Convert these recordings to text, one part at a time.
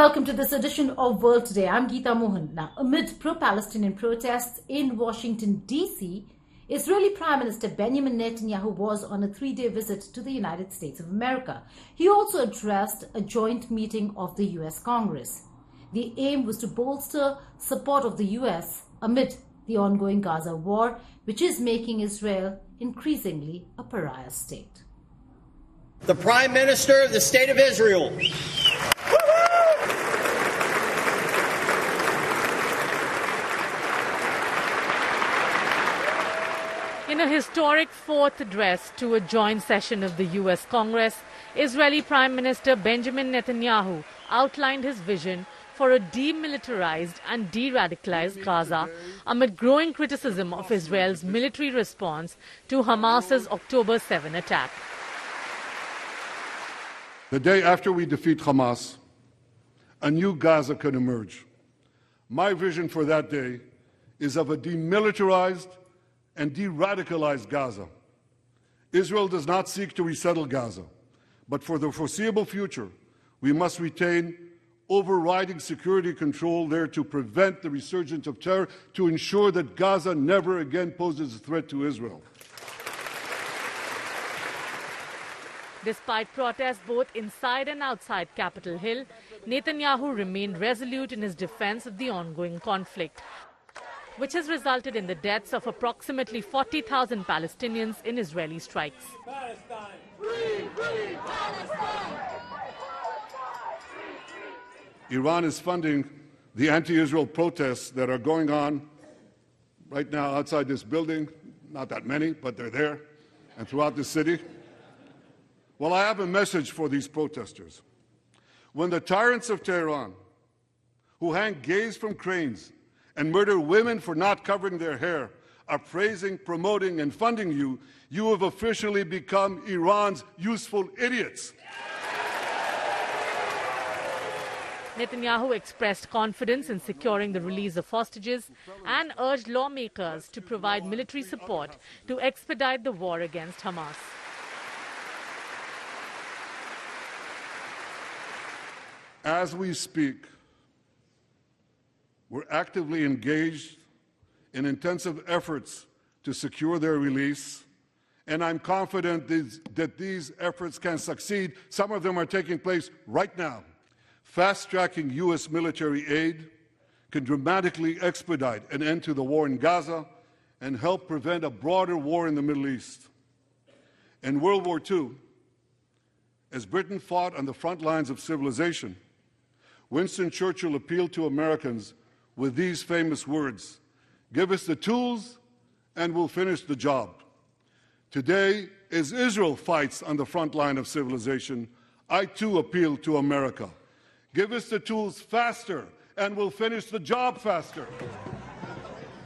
Welcome to this edition of World Today. I'm Geeta Mohan. Now, amid pro-Palestinian protests in Washington, D.C., Israeli Prime Minister Benjamin Netanyahu was on a 3-day visit to the United States of America. He also addressed a joint meeting of the U.S. Congress. The aim was to bolster support of the U.S. amid the ongoing Gaza war, which is making Israel increasingly a pariah state. The Prime Minister of the State of Israel. In a historic fourth address to a joint session of the U.S. Congress, Israeli Prime Minister Benjamin Netanyahu outlined his vision for a demilitarized and de-radicalized Gaza amid growing criticism of Israel's military response to Hamas's October 7 attack. The day after we defeat Hamas, a new Gaza can emerge. My vision for that day is of a demilitarized and de-radicalized Gaza. Israel does not seek to resettle Gaza, but for the foreseeable future, we must retain overriding security control there to prevent the resurgence of terror, to ensure that Gaza never again poses a threat to Israel. Despite protests both inside and outside Capitol Hill, Netanyahu remained resolute in his defense of the ongoing conflict, which has resulted in the deaths of approximately 40,000 Palestinians in Israeli strikes. Palestine! Free, free Palestine! Iran is funding the anti-Israel protests that are going on right now outside this building. Not that many, but they're there, and throughout the city. Well, I have a message for these protesters. When the tyrants of Tehran, who hang gays from cranes and murder women for not covering their hair, are praising, promoting, and funding you, you have officially become Iran's useful idiots. Netanyahu expressed confidence in securing the release of hostages and urged lawmakers to provide military support to expedite the war against Hamas. As we speak, we're actively engaged in intensive efforts to secure their release, and I'm confident that these efforts can succeed. Some of them are taking place right now. Fast-tracking U.S. military aid can dramatically expedite an end to the war in Gaza and help prevent a broader war in the Middle East. In World War II, as Britain fought on the front lines of civilization, Winston Churchill appealed to Americans with these famous words: "Give us the tools and we'll finish the job." Today, as Israel fights on the front line of civilization, I too appeal to America. Give us the tools faster and we'll finish the job faster.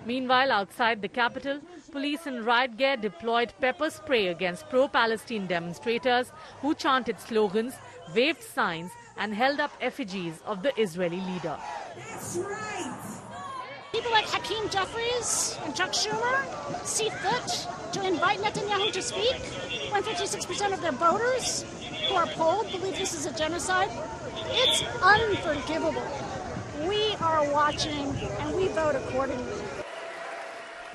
Meanwhile, outside the Capitol, police in riot gear deployed pepper spray against pro-Palestine demonstrators who chanted slogans, waved signs, and held up effigies of the Israeli leader. That's right. People like Hakeem Jeffries and Chuck Schumer see fit to invite Netanyahu to speak when 56% of their voters who are polled believe this is a genocide. It's unforgivable. We are watching and we vote accordingly.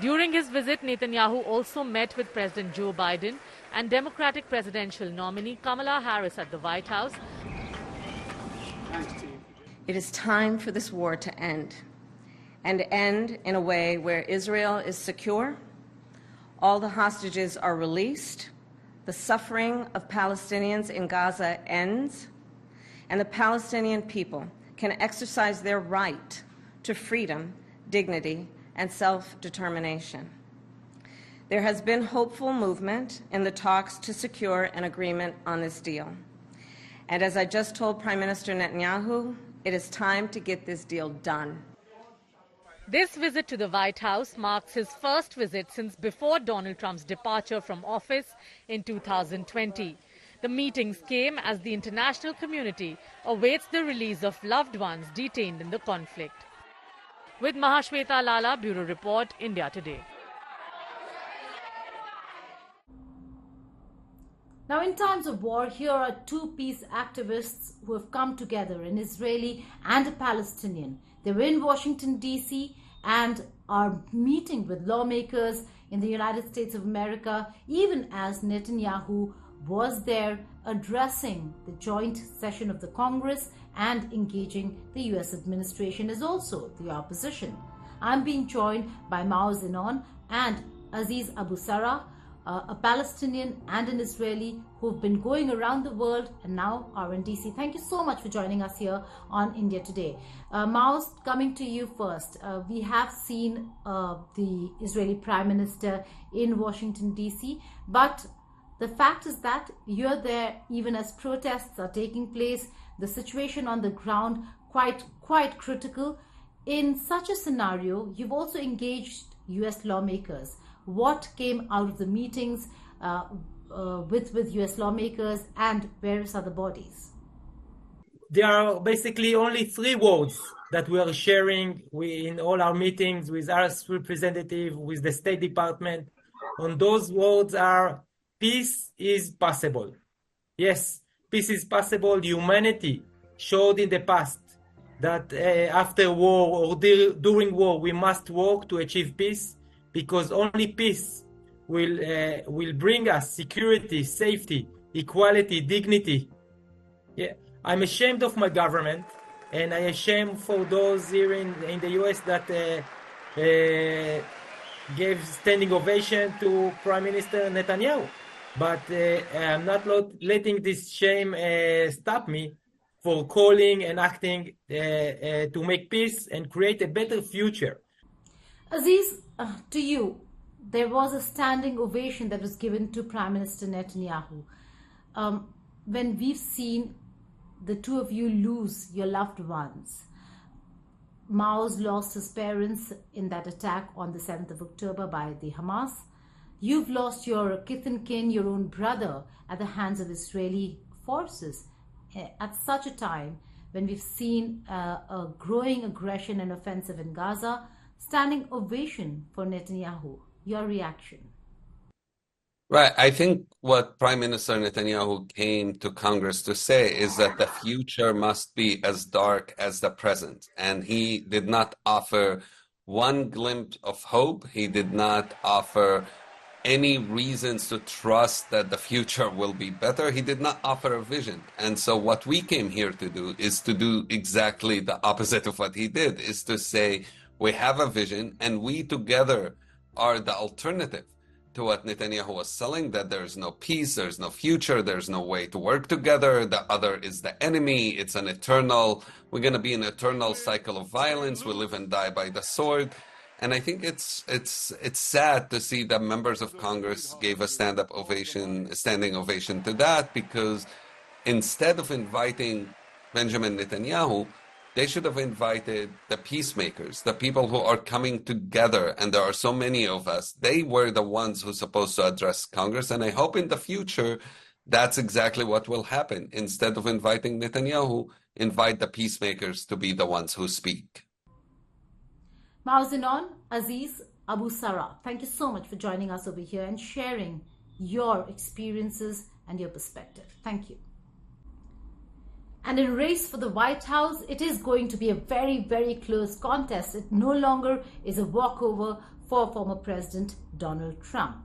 During his visit, Netanyahu also met with President Joe Biden and Democratic presidential nominee Kamala Harris at the White House. It is time for this war to end, and end in a way where Israel is secure, all the hostages are released, the suffering of Palestinians in Gaza ends, and the Palestinian people can exercise their right to freedom, dignity, and self-determination. There has been hopeful movement in the talks to secure an agreement on this deal. And as I just told Prime Minister Netanyahu, it is time to get this deal done. This visit to the White House marks his first visit since before Donald Trump's departure from office in 2020. The meetings came as the international community awaits the release of loved ones detained in the conflict. With Mahashweta Lala, Bureau Report, India Today. Now, in times of war, here are two peace activists who have come together, an Israeli and a Palestinian. They were in Washington, D.C. and are meeting with lawmakers in the United States of America, even as Netanyahu was there addressing the joint session of the Congress and engaging the U.S. administration as also the opposition. I'm being joined by Mao Zinon and Aziz Abu Sarah, a Palestinian and an Israeli who've been going around the world and now are in DC. Thank you so much for joining us here on India Today. Mao, coming to you first. We have seen the Israeli Prime Minister in Washington, DC, but the fact is that you're there even as protests are taking place, the situation on the ground quite critical. In such a scenario, you've also engaged US lawmakers. What came out of the meetings with US lawmakers and various other bodies? There are basically only 3 words that we are sharing in all our meetings with our representative, with the State Department. And those words are, peace is possible. Yes, peace is possible. Humanity showed in the past that after war or during war, we must work to achieve peace, because only peace will bring us security, safety, equality, dignity. Yeah, I'm ashamed of my government, and I'm ashamed for those here in the US that gave standing ovation to Prime Minister Netanyahu. But I'm not letting this shame stop me for calling and acting to make peace and create a better future. Aziz, to you, there was a standing ovation that was given to Prime Minister Netanyahu. When we've seen the two of you lose your loved ones, Mao's lost his parents in that attack on the 7th of October by the Hamas. You've lost your kith and kin, your own brother, at the hands of Israeli forces. At such a time when we've seen a growing aggression and offensive in Gaza, standing ovation for Netanyahu. Your reaction? Right. I think what Prime Minister Netanyahu came to Congress to say is that the future must be as dark as the present. And he did not offer one glimpse of hope. He did not offer any reasons to trust that the future will be better. He did not offer a vision. And so what we came here to do is to do exactly the opposite of what he did, is to say, we have a vision and we together are the alternative to what Netanyahu was selling, that there's no peace, there's no future, there's no way to work together. The other is the enemy. It's an eternal, we're going to be an eternal cycle of violence. We live and die by the sword. And I think it's sad to see that members of Congress gave a standing ovation to that, because instead of inviting Benjamin Netanyahu, they should have invited the peacemakers, the people who are coming together, and there are so many of us. They were the ones who are supposed to address Congress, and I hope in the future that's exactly what will happen. Instead of inviting Netanyahu, invite the peacemakers to be the ones who speak. Mao Zinon, Aziz Abu Sarah, thank you so much for joining us over here and sharing your experiences and your perspective. Thank you. And in race for the White House, it is going to be a very, very close contest. It no longer is a walkover for former President Donald Trump.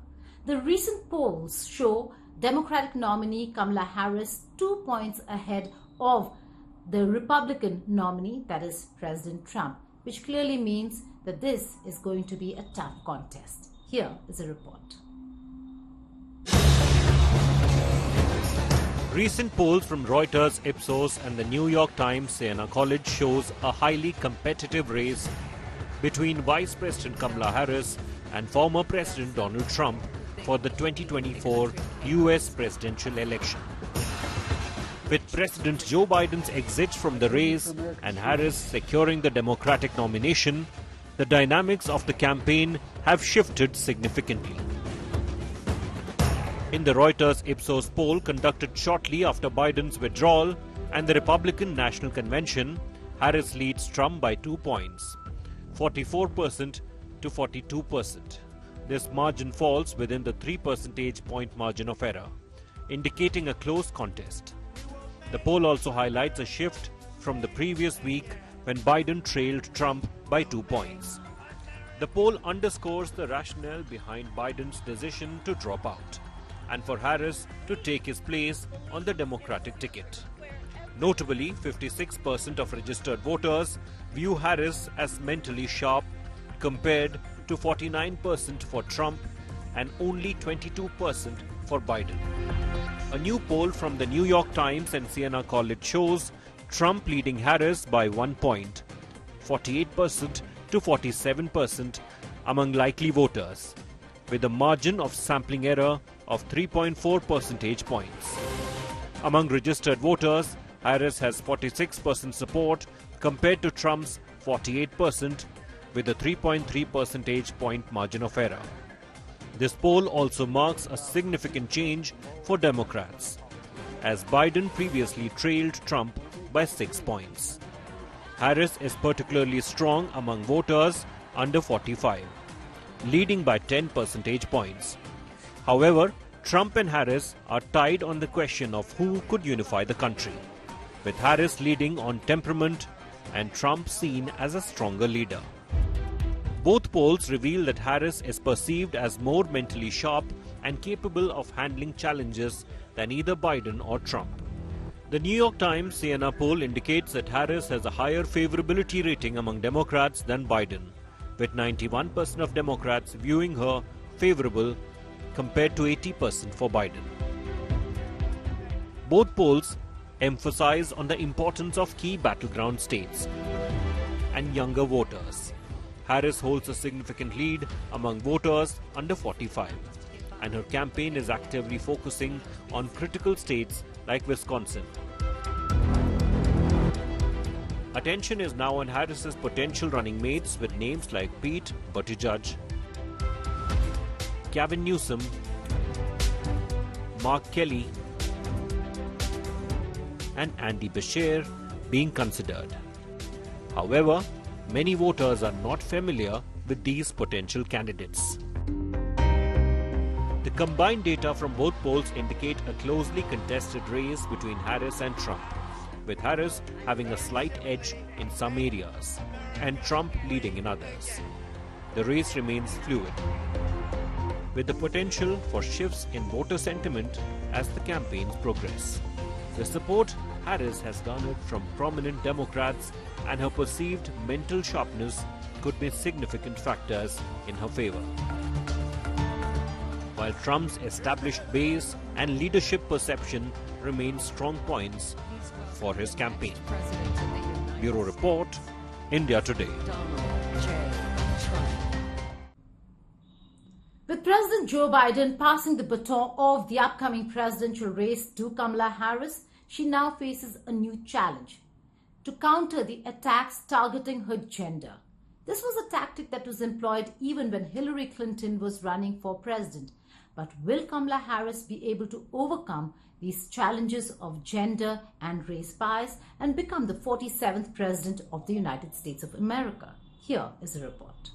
The recent polls show Democratic nominee Kamala Harris 2 points ahead of the Republican nominee, that is President Trump, which clearly means that this is going to be a tough contest. Here is a report. Recent polls from Reuters, Ipsos and the New York Times Siena College shows a highly competitive race between Vice President Kamala Harris and former President Donald Trump for the 2024 US presidential election. With President Joe Biden's exit from the race and Harris securing the Democratic nomination, the dynamics of the campaign have shifted significantly. In the Reuters Ipsos poll conducted shortly after Biden's withdrawal and the Republican National Convention, Harris leads Trump by 2 points, 44% to 42%. This margin falls within the 3 percentage point margin of error. indicating a close contest. The poll also highlights a shift from the previous week when Biden trailed Trump by 2 points. The poll underscores the rationale behind Biden's decision to drop out and for Harris to take his place on the Democratic ticket. Notably, 56% of registered voters view Harris as mentally sharp compared to 49% for Trump and only 22% for Biden. A new poll from the New York Times and Siena College shows Trump leading Harris by 1 point, 48% to 47% among likely voters, with a margin of sampling error of 3.4 percentage points. Among registered voters, Harris has 46% support compared to Trump's 48%, with a 3.3 percentage point margin of error. This poll also marks a significant change for Democrats, as Biden previously trailed Trump by 6 points. Harris is particularly strong among voters under 45, leading by 10 percentage points. However, Trump and Harris are tied on the question of who could unify the country, with Harris leading on temperament and Trump seen as a stronger leader. Both polls reveal that Harris is perceived as more mentally sharp and capable of handling challenges than either Biden or Trump. The New York Times Siena poll indicates that Harris has a higher favorability rating among Democrats than Biden, with 91% of Democrats viewing her favorable compared to 80% for Biden. Both polls emphasize on the importance of key battleground states and younger voters. Harris holds a significant lead among voters under 45, and her campaign is actively focusing on critical states like Wisconsin. Attention is now on Harris's potential running mates with names like Pete Buttigieg, Gavin Newsom, Mark Kelly, and Andy Beshear being considered. However, many voters are not familiar with these potential candidates. The combined data from both polls indicate a closely contested race between Harris and Trump, with Harris having a slight edge in some areas and Trump leading in others. The race remains fluid, with the potential for shifts in voter sentiment as the campaigns progress. The support Harris has garnered from prominent Democrats and her perceived mental sharpness could be significant factors in her favor, while Trump's established base and leadership perception remain strong points for his campaign. Bureau Report, India Today. With President Joe Biden passing the baton of the upcoming presidential race to Kamala Harris, she now faces a new challenge: to counter the attacks targeting her gender. This was a tactic that was employed even when Hillary Clinton was running for president. But will Kamala Harris be able to overcome these challenges of gender and race bias and become the 47th President of the United States of America? Here is a report.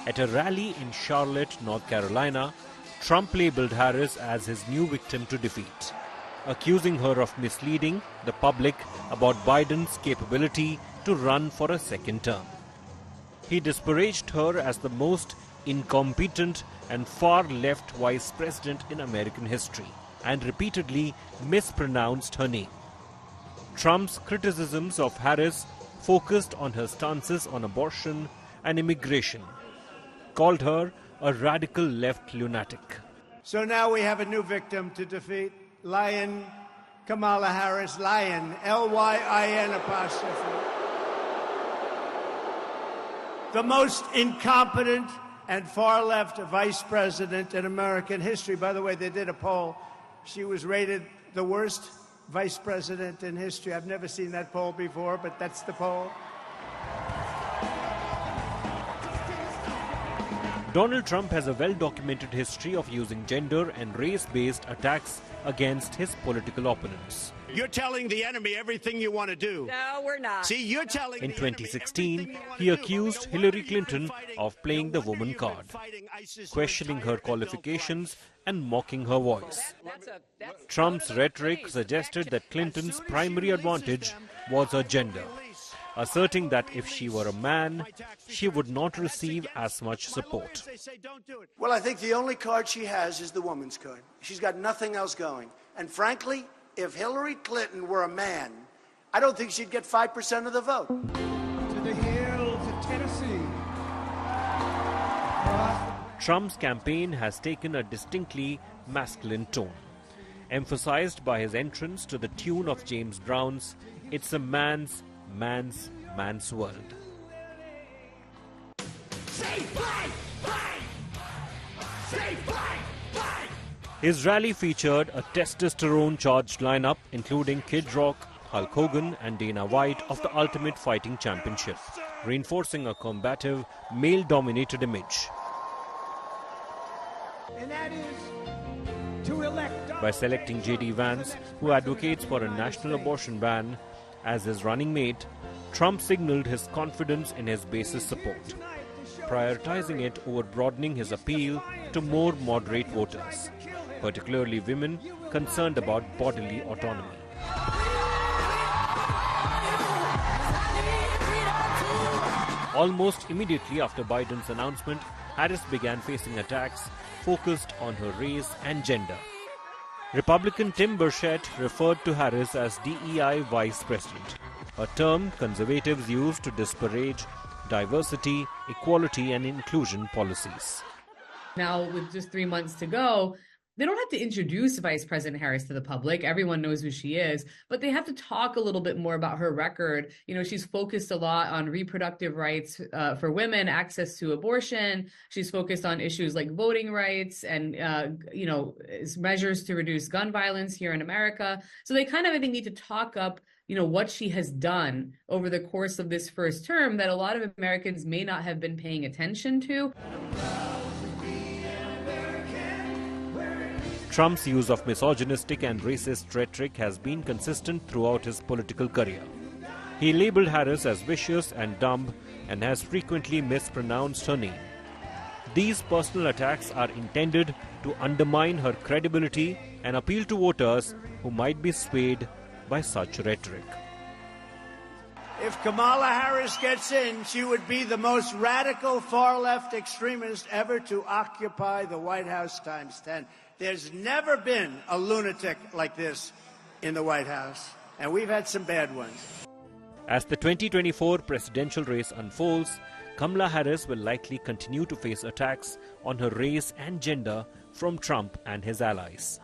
At a rally in Charlotte, North Carolina, Trump labeled Harris as his new victim to defeat, accusing her of misleading the public about Biden's capability to run for a second term. He disparaged her as the most incompetent and far-left vice president in American history and repeatedly mispronounced her name. Trump's criticisms of Harris focused on her stances on abortion and immigration, called her a radical left lunatic. So now we have a new victim to defeat. Lion Kamala Harris, Lion, L-Y-I-N apostrophe. The most incompetent and far-left vice president in American history. By the way, they did a poll. She was rated the worst vice president in history. I've never seen that poll before, but that's the poll. Donald Trump has a well-documented history of using gender and race-based attacks against his political opponents. You're telling the enemy everything you want to do. No, we're not. See, you're telling In the enemy 2016, everything you want he to do. accused Hillary Clinton of playing the woman card, questioning her qualifications and mocking her voice. Trump's rhetoric suggested that Clinton's primary advantage was her gender, asserting that if she were a man, she would not receive as much support. Well, I think the only card she has is the woman's card. She's got nothing else going. And frankly, if Hillary Clinton were a man, I don't think she'd get 5% of the vote. To the hills of Tennessee. Trump's campaign has taken a distinctly masculine tone, emphasized by his entrance to the tune of James Brown's "It's a Man's World." His rally featured a testosterone-charged lineup including Kid Rock, Hulk Hogan and Dana White of the Ultimate Fighting Championship, reinforcing a combative, male-dominated image. And that is to elect By selecting J.D. Vance, who advocates for a national abortion ban, as his running mate, Trump signaled his confidence in his base's support, prioritizing it over broadening his appeal to more moderate voters, particularly women concerned about bodily autonomy. Almost immediately after Biden's announcement, Harris began facing attacks focused on her race and gender. Republican Tim Burchett referred to Harris as DEI Vice President, a term conservatives use to disparage diversity, equality and inclusion policies. Now, with just 3 months to go, they don't have to introduce Vice President Harris to the public. Everyone knows who she is, but they have to talk a little bit more about her record. You know, she's focused a lot on reproductive rights for women, access to abortion. She's focused on issues like voting rights and, measures to reduce gun violence here in America. So they kind of, I think, need to talk up, what she has done over the course of this first term that a lot of Americans may not have been paying attention to. Trump's use of misogynistic and racist rhetoric has been consistent throughout his political career. He labeled Harris as vicious and dumb and has frequently mispronounced her name. These personal attacks are intended to undermine her credibility and appeal to voters who might be swayed by such rhetoric. If Kamala Harris gets in, she would be the most radical far-left extremist ever to occupy the White House times 10. There's never been a lunatic like this in the White House, and we've had some bad ones. As the 2024 presidential race unfolds, Kamala Harris will likely continue to face attacks on her race and gender from Trump and his allies.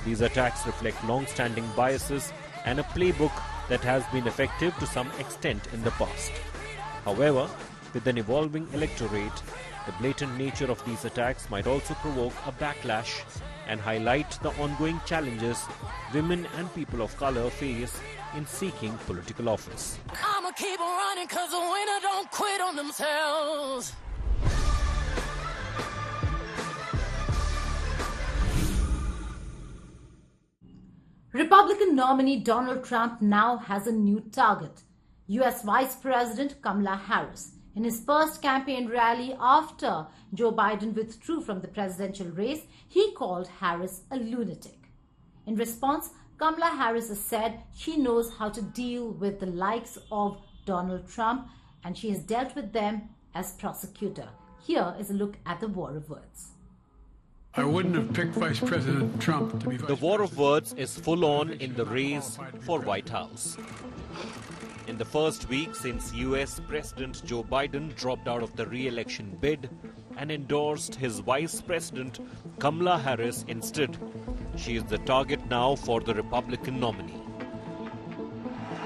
These attacks reflect long-standing biases and a playbook that has been effective to some extent in the past. However, with an evolving electorate, the blatant nature of these attacks might also provoke a backlash and highlight the ongoing challenges women and people of color face in seeking political office. I'ma keep running 'cause the winner don't quit on themselves. Republican nominee Donald Trump now has a new target, U.S. Vice President Kamala Harris. In his first campaign rally after Joe Biden withdrew from the presidential race, he called Harris a lunatic. In response, Kamala Harris has said she knows how to deal with the likes of Donald Trump and she has dealt with them as prosecutor. Here is a look at the war of words. I wouldn't have picked Vice President Trump to be The war of words is full on in the race for White House. In the first week since US President Joe Biden dropped out of the re-election bid and endorsed his Vice President Kamala Harris instead, she is the target now for the Republican nominee.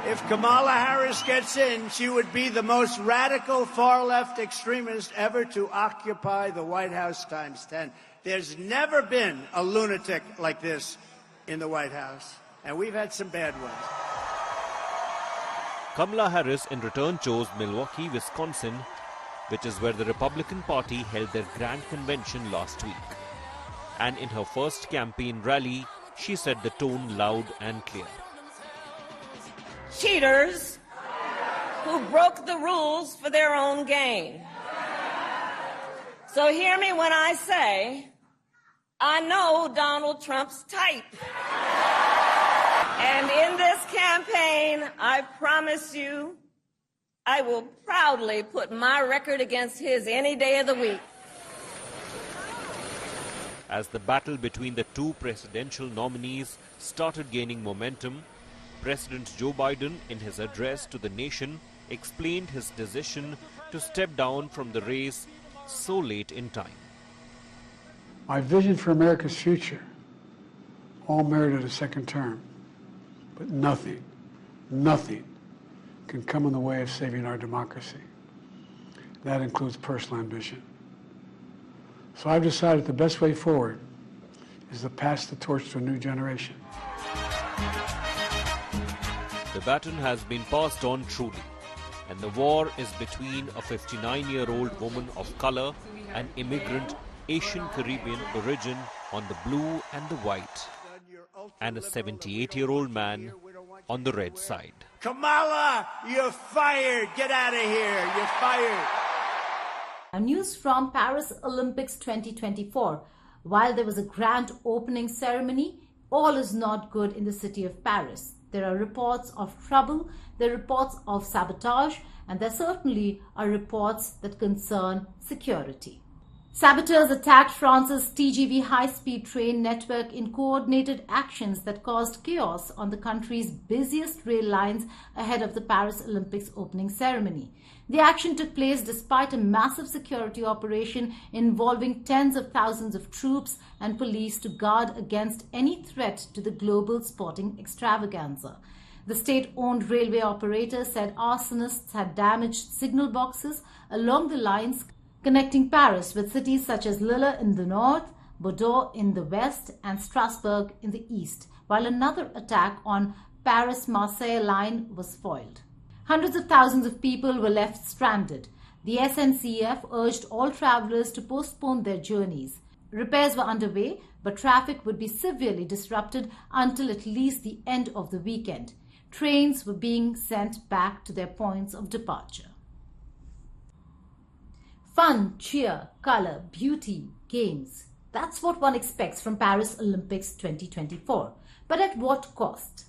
If Kamala Harris gets in, she would be the most radical far-left extremist ever to occupy the White House times 10. There's never been a lunatic like this in the White House, and we've had some bad ones. Kamala Harris in return chose Milwaukee, Wisconsin, which is where the Republican Party held their grand convention last week. And in her first campaign rally, she set the tone loud and clear. Cheaters who broke the rules for their own gain. So hear me when I say, I know Donald Trump's type. And in this campaign, I promise you, I will proudly put my record against his any day of the week. As the battle between the two presidential nominees started gaining momentum, President Joe Biden, in his address to the nation, explained his decision to step down from the race so late in time. My vision for America's future all merited a second term, but nothing can come in the way of saving our democracy. That includes personal ambition. So I've decided the best way forward is to pass the torch to a new generation. The baton has been passed on truly, and the war is between a 59-year-old woman of color and immigrant Asian Caribbean origin on the blue and the white, and a 78-year-old man on the red side. Kamala, you're fired. Get out of here. You're fired. News from Paris Olympics 2024. While there was a grand opening ceremony, all is not good in the city of Paris. There are reports of trouble, there are reports of sabotage, and there certainly are reports that concern security. Saboteurs attacked France's TGV high-speed train network in coordinated actions that caused chaos on the country's busiest rail lines ahead of the Paris Olympics opening ceremony. The action took place despite a massive security operation involving tens of thousands of troops and police to guard against any threat to the global sporting extravaganza. The state-owned railway operator said arsonists had damaged signal boxes along the lines connecting Paris with cities such as Lille in the north, Bordeaux in the west, and Strasbourg in the east, while another attack on Paris-Marseille line was foiled. Hundreds of thousands of people were left stranded. The SNCF urged all travelers to postpone their journeys. Repairs were underway, but traffic would be severely disrupted until at least the end of the weekend. Trains were being sent back to their points of departure. Fun, cheer, color, beauty, games. That's what one expects from Paris Olympics 2024. But at what cost?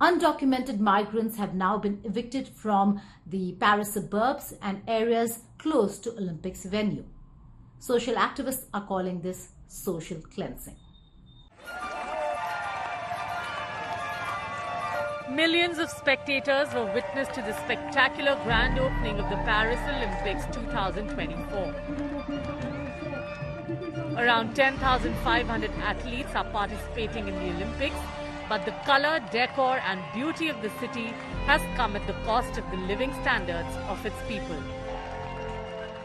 Undocumented migrants have now been evicted from the Paris suburbs and areas close to Olympics venue. Social activists are calling this social cleansing. Millions of spectators were witness to the spectacular grand opening of the Paris Olympics 2024. Around 10,500 athletes are participating in the Olympics, but the color, decor and beauty of the city has come at the cost of the living standards of its people.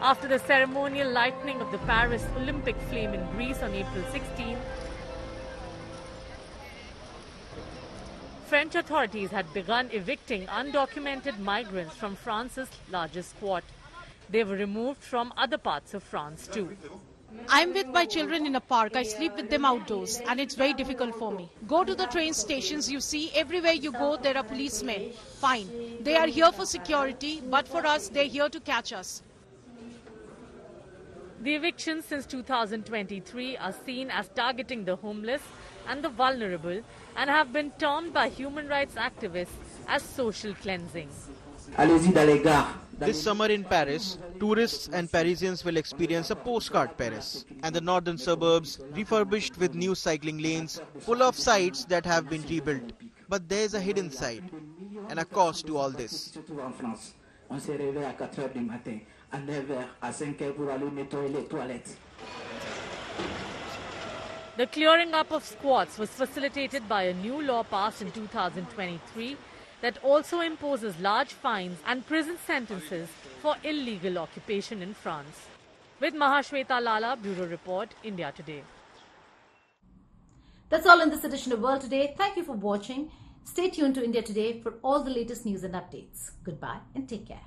After the ceremonial lighting of the Paris Olympic flame in Greece on April 16, French authorities had begun evicting undocumented migrants from France's largest port. They were removed from other parts of France too. I'm with my children in a park. I sleep with them outdoors and it's very difficult for me. Go to the train stations, you see everywhere you go there are policemen. Fine. They are here for security, but for us they're here to catch us. The evictions since 2023 are seen as targeting the homeless and the vulnerable and have been termed by human rights activists as social cleansing. This summer in Paris, tourists and Parisians will experience a postcard Paris and the northern suburbs refurbished with new cycling lanes full of sites that have been rebuilt. But there is a hidden side and a cost to all this. The clearing up of squats was facilitated by a new law passed in 2023 that also imposes large fines and prison sentences for illegal occupation in France. With Mahashweta Lala, Bureau Report, India Today. That's all in this edition of World Today. Thank you for watching. Stay tuned to India Today for all the latest news and updates. Goodbye and take care.